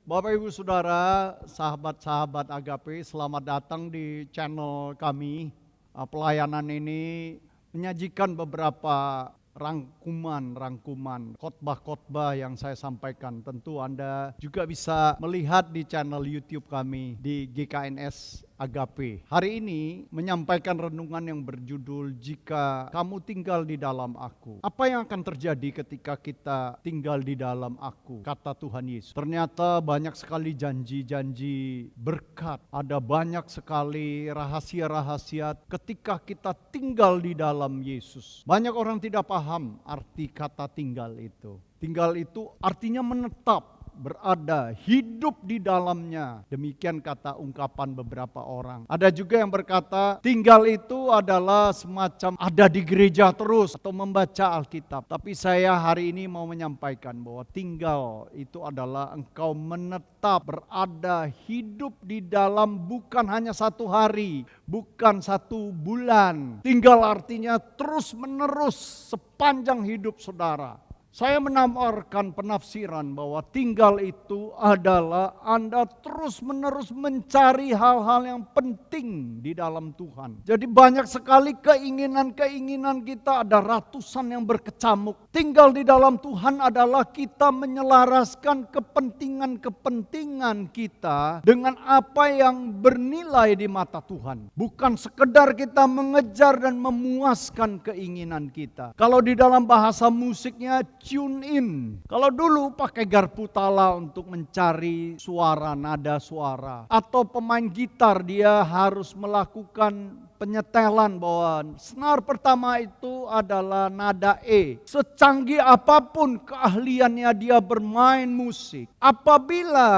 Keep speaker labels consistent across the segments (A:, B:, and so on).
A: Bapak Ibu Saudara, sahabat-sahabat Agape, selamat datang di channel kami. Pelayanan ini menyajikan beberapa rangkuman khotbah-khotbah yang saya sampaikan. Tentu Anda juga bisa melihat di channel YouTube kami di GKNS Agape. Hari ini menyampaikan renungan yang berjudul Jika Kamu Tinggal di Dalam Aku. Apa yang akan terjadi ketika kita tinggal di dalam Aku? Kata Tuhan Yesus. Ternyata banyak sekali janji-janji berkat. Ada banyak sekali rahasia-rahasia ketika kita tinggal di dalam Yesus. Banyak orang tidak paham arti kata tinggal itu. Tinggal itu artinya menetap, berada, hidup di dalamnya. Demikian kata ungkapan beberapa orang. Ada juga yang berkata tinggal itu adalah semacam ada di gereja terus atau membaca Alkitab. Tapi saya hari ini mau menyampaikan bahwa tinggal itu adalah engkau menetap, berada, hidup di dalam bukan hanya satu hari, bukan satu bulan. Tinggal artinya terus menerus sepanjang hidup saudara. Saya menawarkan penafsiran bahwa tinggal itu adalah Anda terus-menerus mencari hal-hal yang penting di dalam Tuhan. Jadi banyak sekali keinginan-keinginan kita, ada ratusan yang berkecamuk. Tinggal di dalam Tuhan adalah kita menyelaraskan kepentingan-kepentingan kita dengan apa yang bernilai di mata Tuhan. Bukan sekedar kita mengejar dan memuaskan keinginan kita. Kalau di dalam bahasa musiknya tune in. Kalau dulu pakai garpu tala untuk mencari suara, nada suara. Atau pemain gitar dia harus melakukan penyetelan bahwa senar pertama itu adalah nada E. Secanggih apapun keahliannya dia bermain musik, apabila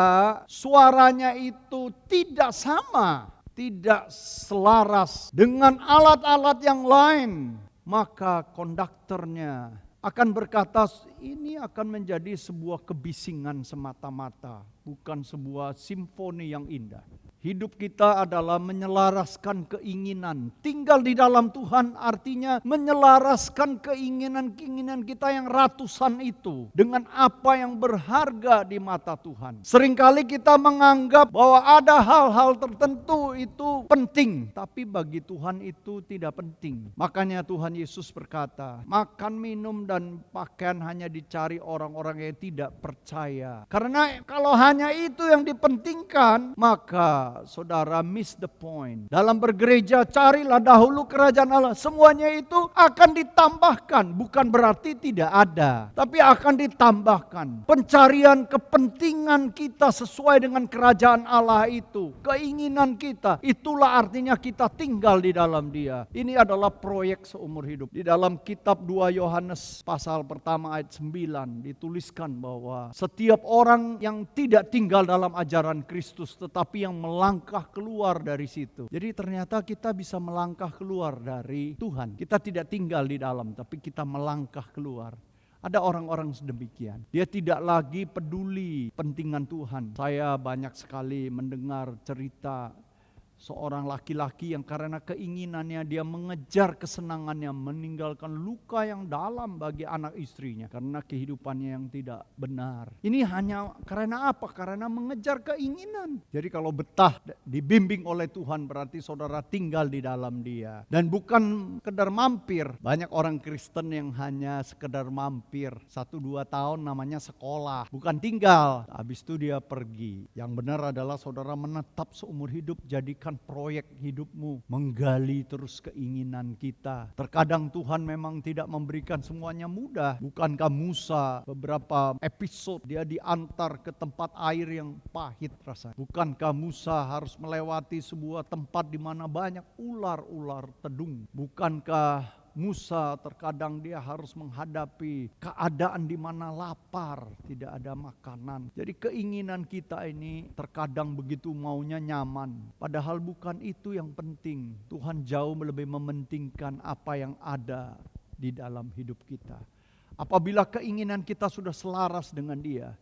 A: suaranya itu tidak sama, tidak selaras dengan alat-alat yang lain, maka konduktornya akan berkata ini akan menjadi sebuah kebisingan semata-mata, bukan sebuah simfoni yang indah. Hidup kita adalah menyelaraskan keinginan. Tinggal di dalam Tuhan artinya menyelaraskan keinginan-keinginan kita yang ratusan itu dengan apa yang berharga di mata Tuhan. Seringkali kita menganggap bahwa ada hal-hal tertentu itu penting, tapi bagi Tuhan itu tidak penting. Makanya Tuhan Yesus berkata, makan, minum, dan pakaian hanya dicari orang-orang yang tidak percaya. Karena kalau hanya itu yang dipentingkan, maka saudara miss the point. Dalam bergereja carilah dahulu kerajaan Allah. Semuanya itu akan ditambahkan. Bukan berarti tidak ada, tapi akan ditambahkan. Pencarian kepentingan kita sesuai dengan kerajaan Allah itu. Keinginan kita. Itulah artinya kita tinggal di dalam Dia. Ini adalah proyek seumur hidup. Di dalam kitab 2 Yohanes pasal pertama ayat 9 dituliskan bahwa setiap orang yang tidak tinggal dalam ajaran Kristus tetapi yang melangkah keluar dari situ. Jadi ternyata kita bisa melangkah keluar dari Tuhan. Kita tidak tinggal di dalam, tapi kita melangkah keluar. Ada orang-orang sedemikian. Dia tidak lagi peduli pentingan Tuhan. Saya banyak sekali mendengar cerita seorang laki-laki yang karena keinginannya dia mengejar kesenangannya, meninggalkan luka yang dalam bagi anak istrinya karena kehidupannya yang tidak benar. Ini hanya karena apa? Karena mengejar keinginan. Jadi kalau betah dibimbing oleh Tuhan berarti saudara tinggal di dalam Dia. Dan bukan sekedar mampir. Banyak orang Kristen yang hanya sekedar mampir 1-2 tahun namanya sekolah. Bukan tinggal. Habis itu dia pergi. Yang benar adalah saudara menetap seumur hidup, jadikan proyek hidupmu, menggali terus keinginan kita. Terkadang Tuhan memang tidak memberikan semuanya mudah. Bukankah Musa beberapa episode dia diantar ke tempat air yang pahit rasanya? Bukankah Musa harus melewati sebuah tempat di mana banyak ular-ular tedung? Bukankah Musa terkadang dia harus menghadapi keadaan di mana lapar, tidak ada makanan. Jadi keinginan kita ini terkadang begitu maunya nyaman. Padahal bukan itu yang penting. Tuhan jauh lebih mementingkan apa yang ada di dalam hidup kita. Apabila keinginan kita sudah selaras dengan Dia,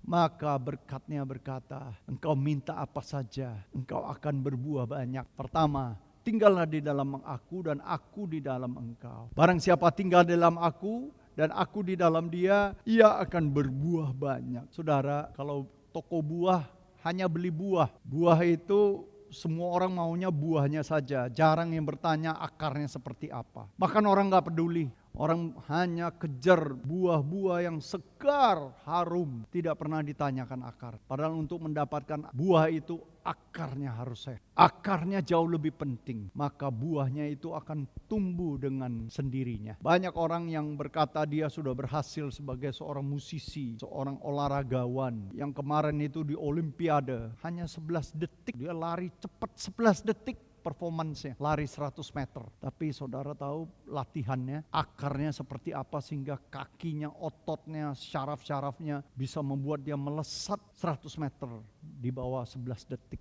A: maka berkat-Nya berkata, engkau minta apa saja, engkau akan berbuah banyak. Pertama, tinggallah di dalam aku dan aku di dalam engkau. Barang siapa tinggal di dalam aku dan aku di dalam dia, ia akan berbuah banyak. Saudara, kalau toko buah hanya beli buah. Buah itu semua orang maunya buahnya saja. Jarang yang bertanya akarnya seperti apa. Bahkan orang gak peduli. Orang hanya kejar buah-buah yang segar, harum. Tidak pernah ditanyakan akar. Padahal untuk mendapatkan buah itu akarnya harus sehat. Akarnya jauh lebih penting. Maka buahnya itu akan tumbuh dengan sendirinya. Banyak orang yang berkata dia sudah berhasil sebagai seorang musisi, seorang olahragawan. Yang kemarin itu di Olimpiade hanya 11 detik. Dia lari cepat 11 detik. Performance-nya lari 100 meter. Tapi saudara tahu latihannya, akarnya seperti apa sehingga kakinya, ototnya, syaraf-syarafnya bisa membuat dia melesat 100 meter di bawah 11 detik.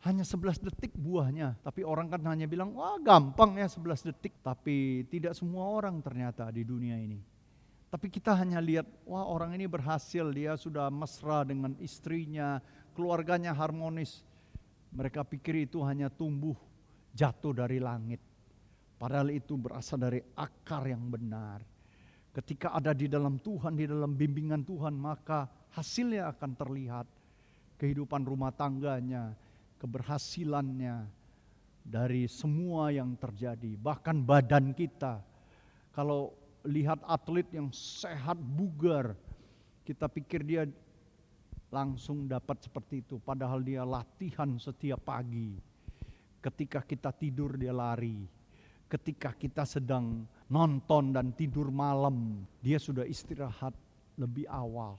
A: Hanya 11 detik buahnya. Tapi orang kan hanya bilang, wah gampang ya 11 detik. Tapi tidak semua orang ternyata di dunia ini. Tapi kita hanya lihat, wah orang ini berhasil, dia sudah mesra dengan istrinya, keluarganya harmonis. Mereka pikir itu hanya tumbuh jatuh dari langit. Padahal itu berasal dari akar yang benar. Ketika ada di dalam Tuhan, di dalam bimbingan Tuhan, maka hasilnya akan terlihat. Kehidupan rumah tangganya, keberhasilannya, dari semua yang terjadi. Bahkan badan kita. Kalau lihat atlet yang sehat, bugar, kita pikir dia langsung dapat seperti itu. Padahal dia latihan setiap pagi. Ketika kita tidur dia lari. Ketika kita sedang nonton dan tidur malam, dia sudah istirahat lebih awal.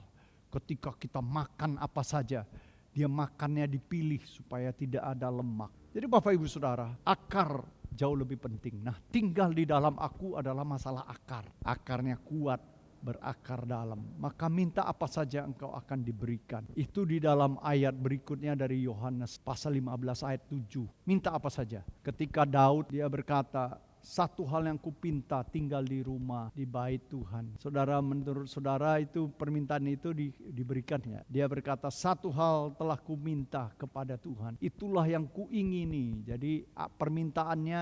A: Ketika kita makan apa saja, dia makannya dipilih supaya tidak ada lemak. Jadi Bapak Ibu Saudara, akar jauh lebih penting. Nah, tinggal di dalam aku adalah masalah akar. Akarnya kuat, berakar dalam. Maka minta apa saja engkau akan diberikan. Itu di dalam ayat berikutnya dari Yohanes pasal 15 ayat 7. Minta apa saja. Ketika Daud dia berkata, satu hal yang kupinta tinggal di rumah, di bait Tuhan. Saudara, menurut saudara itu permintaan itu diberikan ya. Dia berkata, satu hal telah kuminta kepada Tuhan. Itulah yang kuingini. Jadi permintaannya,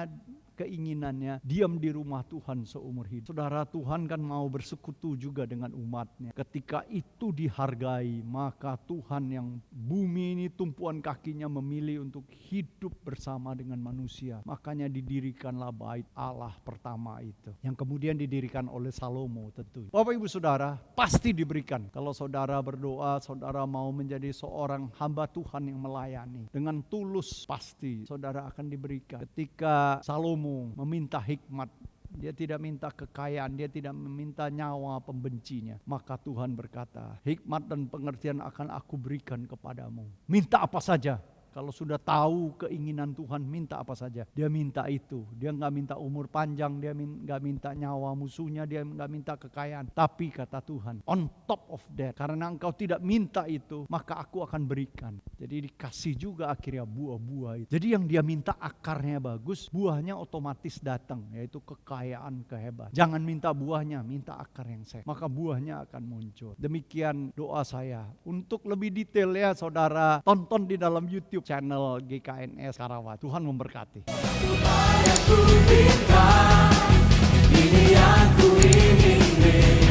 A: keinginannya diam di rumah Tuhan seumur hidup. Saudara, Tuhan kan mau bersekutu juga dengan umatnya. Ketika itu dihargai, maka Tuhan yang bumi ini tumpuan kakinya memilih untuk hidup bersama dengan manusia. Makanya didirikanlah bait Allah pertama itu. Yang kemudian didirikan oleh Salomo tentu. Bapak Ibu Saudara, pasti diberikan. Kalau saudara berdoa, saudara mau menjadi seorang hamba Tuhan yang melayani. Dengan tulus pasti saudara akan diberikan. Ketika Salomo meminta hikmat, dia tidak minta kekayaan, dia tidak meminta nyawa pembencinya. Maka Tuhan berkata, hikmat dan pengertian akan aku berikan kepadamu. Minta apa saja. Kalau sudah tahu keinginan Tuhan, minta apa saja. Dia minta itu. Dia gak minta umur panjang, dia gak minta nyawa musuhnya, dia gak minta kekayaan. Tapi kata Tuhan, on top of that, karena engkau tidak minta itu, maka aku akan berikan. Jadi dikasih juga akhirnya buah-buah itu. Jadi yang dia minta akarnya bagus, buahnya otomatis datang, yaitu kekayaan, kehebatan. Jangan minta buahnya, minta akar yang sehat. Maka buahnya akan muncul. Demikian doa saya. Untuk lebih detail ya saudara, tonton di dalam YouTube channel GKNS Karawat. Tuhan memberkati.
B: Tuhan yang ku minta, ini yang ku ingin.